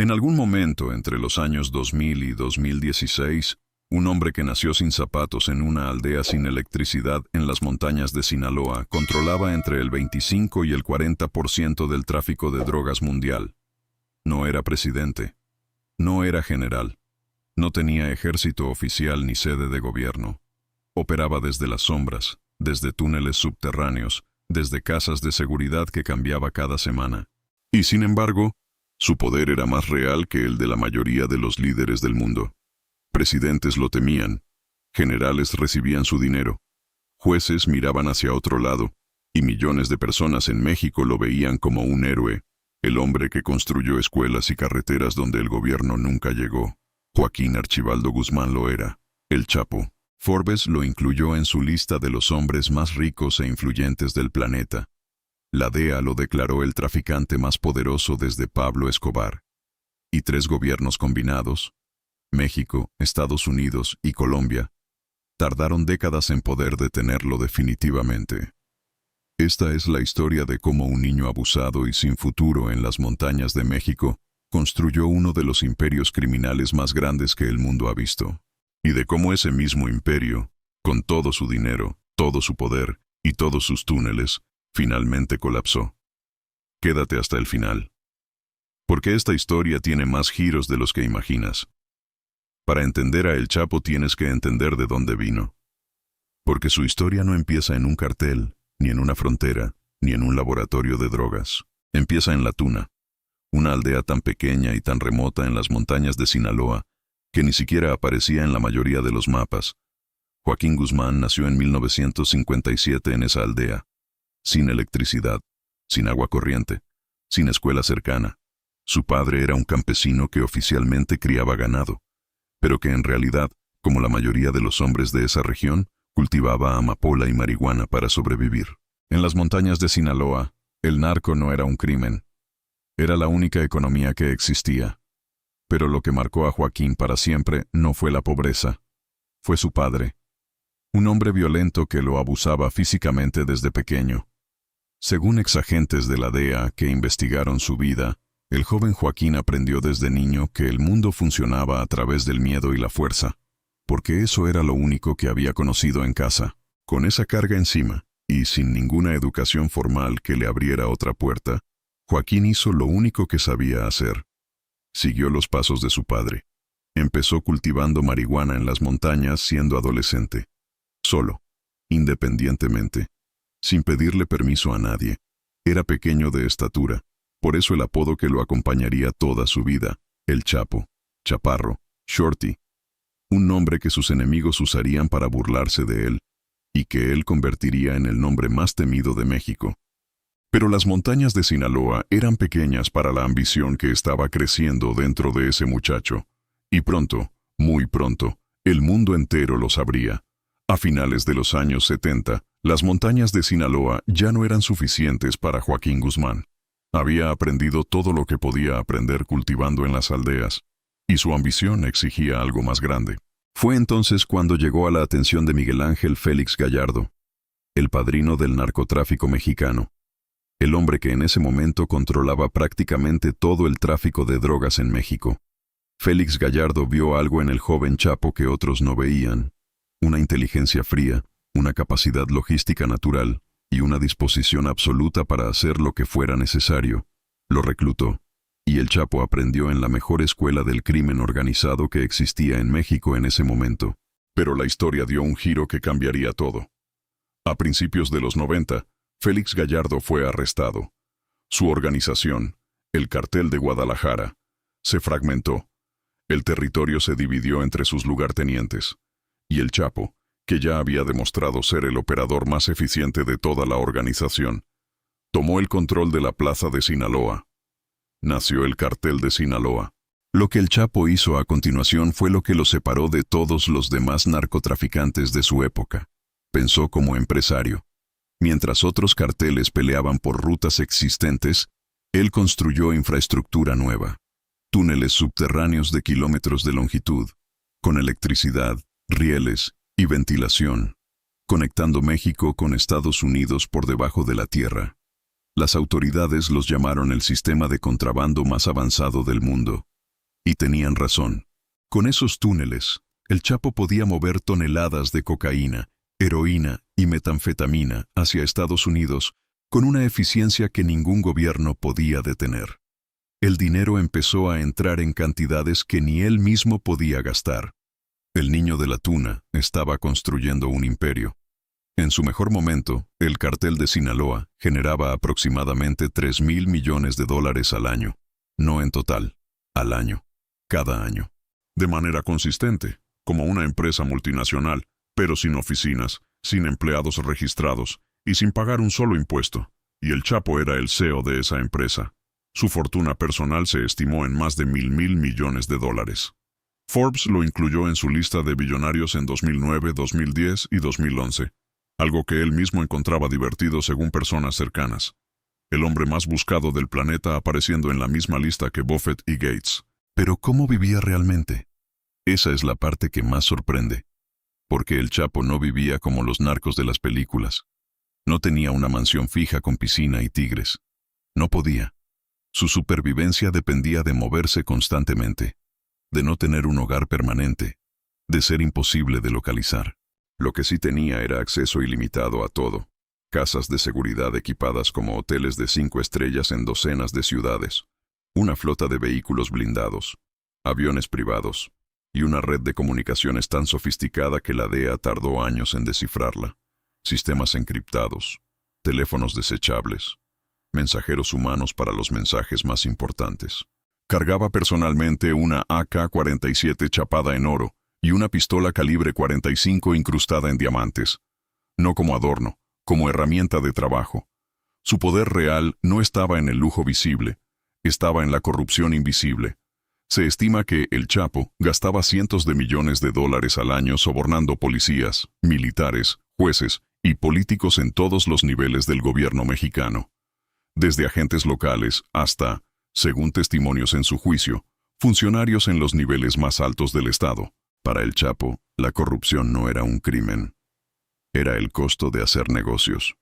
En algún momento entre los años 2000 y 2016, un hombre que nació sin zapatos en una aldea sin electricidad en las montañas de Sinaloa controlaba entre el 25 y el 40% del tráfico de drogas mundial. No era presidente. No era general. No tenía ejército oficial ni sede de gobierno. Operaba desde las sombras, desde túneles subterráneos, desde casas de seguridad que cambiaba cada semana. Y sin embargo, su poder era más real que el de la mayoría de los líderes del mundo. Presidentes lo temían, generales recibían su dinero, jueces miraban hacia otro lado, y millones de personas en México lo veían como un héroe, el hombre que construyó escuelas y carreteras donde el gobierno nunca llegó. Joaquín Archibaldo Guzmán lo era, el Chapo. Forbes lo incluyó en su lista de los hombres más ricos e influyentes del planeta. La DEA lo declaró el traficante más poderoso desde Pablo Escobar. Y 3 gobiernos combinados, México, Estados Unidos y Colombia, tardaron décadas en poder detenerlo definitivamente. Esta es la historia de cómo un niño abusado y sin futuro en las montañas de México construyó uno de los imperios criminales más grandes que el mundo ha visto. Y de cómo ese mismo imperio, con todo su dinero, todo su poder y todos sus túneles, finalmente colapsó. Quédate hasta el final. Porque esta historia tiene más giros de los que imaginas. Para entender a El Chapo tienes que entender de dónde vino. Porque su historia no empieza en un cartel, ni en una frontera, ni en un laboratorio de drogas. Empieza en La Tuna, una aldea tan pequeña y tan remota en las montañas de Sinaloa, que ni siquiera aparecía en la mayoría de los mapas. Joaquín Guzmán nació en 1957 en esa aldea, sin electricidad, sin agua corriente, sin escuela cercana. Su padre era un campesino que oficialmente criaba ganado, pero que en realidad, como la mayoría de los hombres de esa región, cultivaba amapola y marihuana para sobrevivir. En las montañas de Sinaloa, el narco no era un crimen. Era la única economía que existía. Pero lo que marcó a Joaquín para siempre no fue la pobreza. Fue su padre. Un hombre violento que lo abusaba físicamente desde pequeño. Según exagentes de la DEA que investigaron su vida, el joven Joaquín aprendió desde niño que el mundo funcionaba a través del miedo y la fuerza, porque eso era lo único que había conocido en casa. Con esa carga encima, y sin ninguna educación formal que le abriera otra puerta, Joaquín hizo lo único que sabía hacer. Siguió los pasos de su padre. Empezó cultivando marihuana en las montañas siendo adolescente. Solo, independientemente, sin pedirle permiso a nadie. Era pequeño de estatura. Por eso el apodo que lo acompañaría toda su vida, el Chapo, Chaparro, Shorty, un nombre que sus enemigos usarían para burlarse de él, y que él convertiría en el nombre más temido de México. Pero las montañas de Sinaloa eran pequeñas para la ambición que estaba creciendo dentro de ese muchacho, y pronto, muy pronto, el mundo entero lo sabría. A finales de los años 70, las montañas de Sinaloa ya no eran suficientes para Joaquín Guzmán. Había aprendido todo lo que podía aprender cultivando en las aldeas, y su ambición exigía algo más grande. Fue entonces cuando llegó a la atención de Miguel Ángel Félix Gallardo, el padrino del narcotráfico mexicano, el hombre que en ese momento controlaba prácticamente todo el tráfico de drogas en México. Félix Gallardo vio algo en el joven Chapo que otros no veían, una inteligencia fría, una capacidad logística natural, y una disposición absoluta para hacer lo que fuera necesario. Lo reclutó, y el Chapo aprendió en la mejor escuela del crimen organizado que existía en México en ese momento. Pero la historia dio un giro que cambiaría todo. A principios de los 90, Félix Gallardo fue arrestado. Su organización, el Cartel de Guadalajara, se fragmentó. El territorio se dividió entre sus lugartenientes, y el Chapo, que ya había demostrado ser el operador más eficiente de toda la organización, tomó el control de la plaza de Sinaloa. Nació el Cartel de Sinaloa. Lo que el Chapo hizo a continuación fue lo que lo separó de todos los demás narcotraficantes de su época. Pensó como empresario. Mientras otros carteles peleaban por rutas existentes, él construyó infraestructura nueva. Túneles subterráneos de kilómetros de longitud, con electricidad, rieles y ventilación, conectando México con Estados Unidos por debajo de la tierra. Las autoridades los llamaron el sistema de contrabando más avanzado del mundo. Y tenían razón. Con esos túneles, el Chapo podía mover toneladas de cocaína, heroína y metanfetamina hacia Estados Unidos con una eficiencia que ningún gobierno podía detener. El dinero empezó a entrar en cantidades que ni él mismo podía gastar. El niño de la tuna estaba construyendo un imperio. En su mejor momento, el cartel de Sinaloa generaba aproximadamente $3,000 millones al año. No en total, al año, cada año. De manera consistente, como una empresa multinacional, pero sin oficinas, sin empleados registrados y sin pagar un solo impuesto. Y el Chapo era el CEO de esa empresa. Su fortuna personal se estimó en más de $1,000 millones. Forbes lo incluyó en su lista de billonarios en 2009, 2010 y 2011, algo que él mismo encontraba divertido según personas cercanas. El hombre más buscado del planeta apareciendo en la misma lista que Buffett y Gates. Pero ¿cómo vivía realmente? Esa es la parte que más sorprende. Porque el Chapo no vivía como los narcos de las películas. No tenía una mansión fija con piscina y tigres. No podía. Su supervivencia dependía de moverse constantemente, de no tener un hogar permanente, de ser imposible de localizar. Lo que sí tenía era acceso ilimitado a todo. Casas de seguridad equipadas como hoteles de 5 estrellas en docenas de ciudades, una flota de vehículos blindados, aviones privados, y una red de comunicaciones tan sofisticada que la DEA tardó años en descifrarla. Sistemas encriptados, teléfonos desechables, mensajeros humanos para los mensajes más importantes. Cargaba personalmente una AK-47 chapada en oro y una pistola calibre 45 incrustada en diamantes. No como adorno, como herramienta de trabajo. Su poder real no estaba en el lujo visible, estaba en la corrupción invisible. Se estima que el Chapo gastaba cientos de millones de dólares al año sobornando policías, militares, jueces y políticos en todos los niveles del gobierno mexicano. Desde agentes locales hasta, según testimonios en su juicio, funcionarios en los niveles más altos del Estado. Para el Chapo, la corrupción no era un crimen. Era el costo de hacer negocios.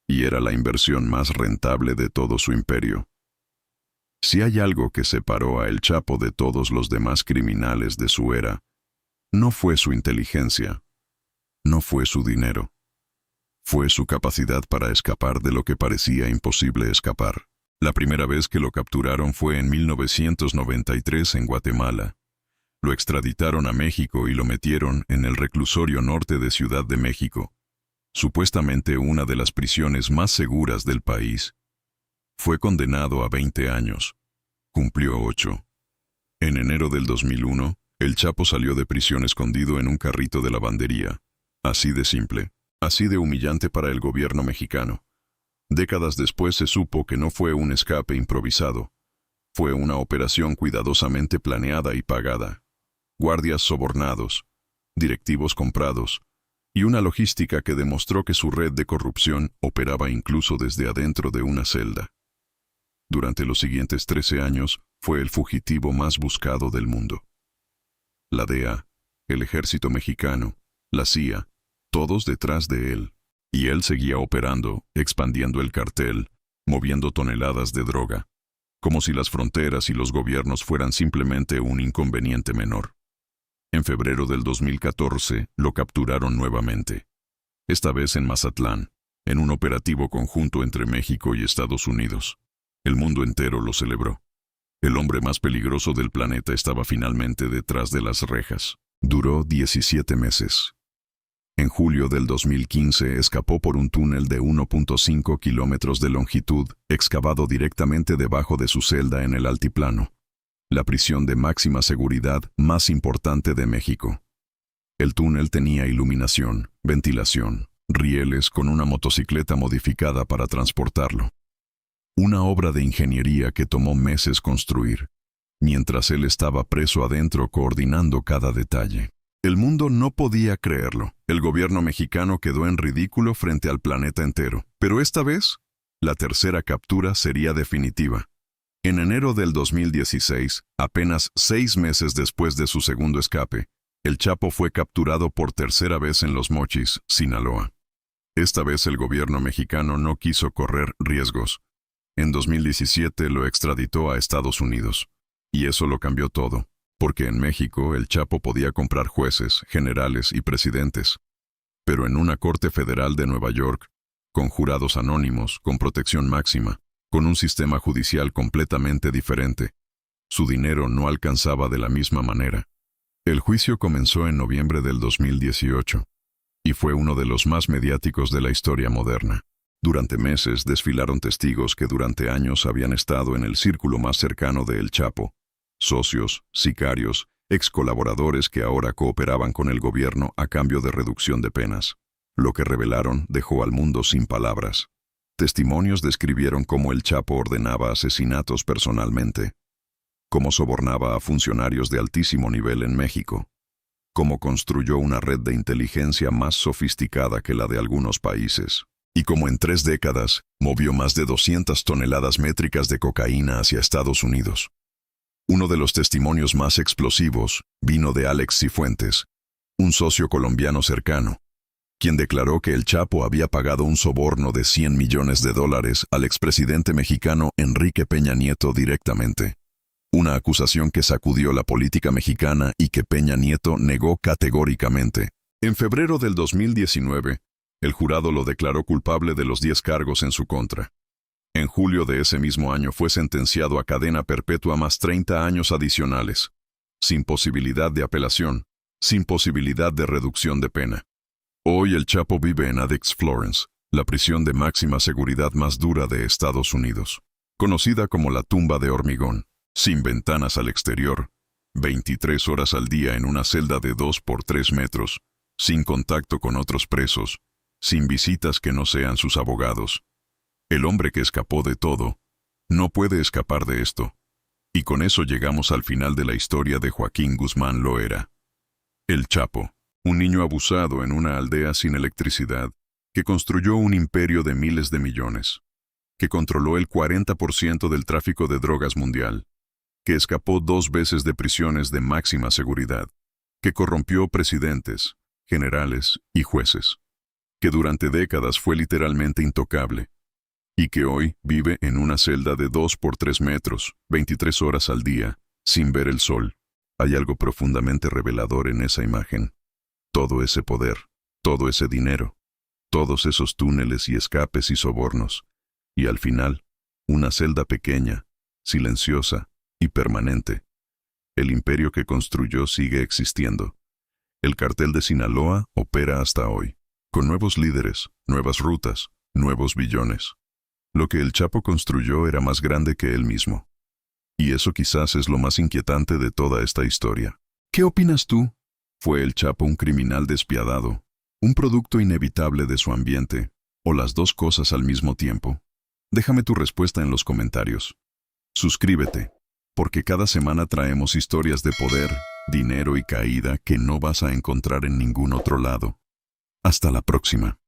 Y era la inversión más rentable de todo su imperio. Si hay algo que separó a El Chapo de todos los demás criminales de su era, no fue su inteligencia, no fue su dinero. Fue su capacidad para escapar de lo que parecía imposible escapar. La primera vez que lo capturaron fue en 1993 en Guatemala. Lo extraditaron a México y lo metieron en el reclusorio norte de Ciudad de México, supuestamente una de las prisiones más seguras del país. Fue condenado a 20 años. Cumplió 8. En enero del 2001, el Chapo salió de prisión escondido en un carrito de lavandería. Así de simple. Así de humillante para el gobierno mexicano. Décadas después se supo que no fue un escape improvisado. Fue una operación cuidadosamente planeada y pagada. Guardias sobornados, directivos comprados, y una logística que demostró que su red de corrupción operaba incluso desde adentro de una celda. Durante los siguientes 13 años, fue el fugitivo más buscado del mundo. La DEA, el ejército mexicano, la CIA, todos detrás de él. Y él seguía operando, expandiendo el cartel, moviendo toneladas de droga, como si las fronteras y los gobiernos fueran simplemente un inconveniente menor. En febrero del 2014, lo capturaron nuevamente. Esta vez en Mazatlán, en un operativo conjunto entre México y Estados Unidos. El mundo entero lo celebró. El hombre más peligroso del planeta estaba finalmente detrás de las rejas. Duró 17 meses. En julio del 2015 escapó por un túnel de 1.5 kilómetros de longitud, excavado directamente debajo de su celda en el altiplano. La prisión de máxima seguridad más importante de México. El túnel tenía iluminación, ventilación, rieles con una motocicleta modificada para transportarlo. Una obra de ingeniería que tomó meses construir, mientras él estaba preso adentro coordinando cada detalle. El mundo no podía creerlo. El gobierno mexicano quedó en ridículo frente al planeta entero. Pero esta vez, la tercera captura sería definitiva. En enero del 2016, apenas 6 meses después de su segundo escape, el Chapo fue capturado por tercera vez en Los Mochis, Sinaloa. Esta vez el gobierno mexicano no quiso correr riesgos. En 2017 lo extraditó a Estados Unidos. Y eso lo cambió todo, porque en México el Chapo podía comprar jueces, generales y presidentes. Pero en una corte federal de Nueva York, con jurados anónimos, con protección máxima, con un sistema judicial completamente diferente, su dinero no alcanzaba de la misma manera. El juicio comenzó en noviembre del 2018 y fue uno de los más mediáticos de la historia moderna. Durante meses desfilaron testigos que durante años habían estado en el círculo más cercano de El Chapo, socios, sicarios, ex colaboradores que ahora cooperaban con el gobierno a cambio de reducción de penas. Lo que revelaron dejó al mundo sin palabras. Testimonios describieron cómo El Chapo ordenaba asesinatos personalmente, cómo sobornaba a funcionarios de altísimo nivel en México, cómo construyó una red de inteligencia más sofisticada que la de algunos países, y cómo en 3 décadas movió más de 200 toneladas métricas de cocaína hacia Estados Unidos. Uno de los testimonios más explosivos vino de Alex Cifuentes, un socio colombiano cercano, quien declaró que El Chapo había pagado un soborno de $100 millones al expresidente mexicano Enrique Peña Nieto directamente. Una acusación que sacudió la política mexicana y que Peña Nieto negó categóricamente. En febrero del 2019, el jurado lo declaró culpable de los 10 cargos en su contra. En julio de ese mismo año fue sentenciado a cadena perpetua más 30 años adicionales, sin posibilidad de apelación, sin posibilidad de reducción de pena. Hoy El Chapo vive en Addicts Florence, la prisión de máxima seguridad más dura de Estados Unidos, conocida como la tumba de hormigón, sin ventanas al exterior, 23 horas al día en una celda de 2 por 3 metros, sin contacto con otros presos, sin visitas que no sean sus abogados. El hombre que escapó de todo, no puede escapar de esto. Y con eso llegamos al final de la historia de Joaquín Guzmán Loera. El Chapo, un niño abusado en una aldea sin electricidad, que construyó un imperio de miles de millones, que controló el 40% del tráfico de drogas mundial, que escapó 2 veces de prisiones de máxima seguridad, que corrompió presidentes, generales y jueces, que durante décadas fue literalmente intocable, y que hoy vive en una celda de 2 por 3 metros, 23 horas al día, sin ver el sol. Hay algo profundamente revelador en esa imagen. Todo ese poder, todo ese dinero, todos esos túneles y escapes y sobornos, y al final, una celda pequeña, silenciosa y permanente. El imperio que construyó sigue existiendo. El cartel de Sinaloa opera hasta hoy, con nuevos líderes, nuevas rutas, nuevos billones. Lo que El Chapo construyó era más grande que él mismo. Y eso quizás es lo más inquietante de toda esta historia. ¿Qué opinas tú? ¿Fue El Chapo un criminal despiadado, un producto inevitable de su ambiente, o las dos cosas al mismo tiempo? Déjame tu respuesta en los comentarios. Suscríbete, porque cada semana traemos historias de poder, dinero y caída que no vas a encontrar en ningún otro lado. Hasta la próxima.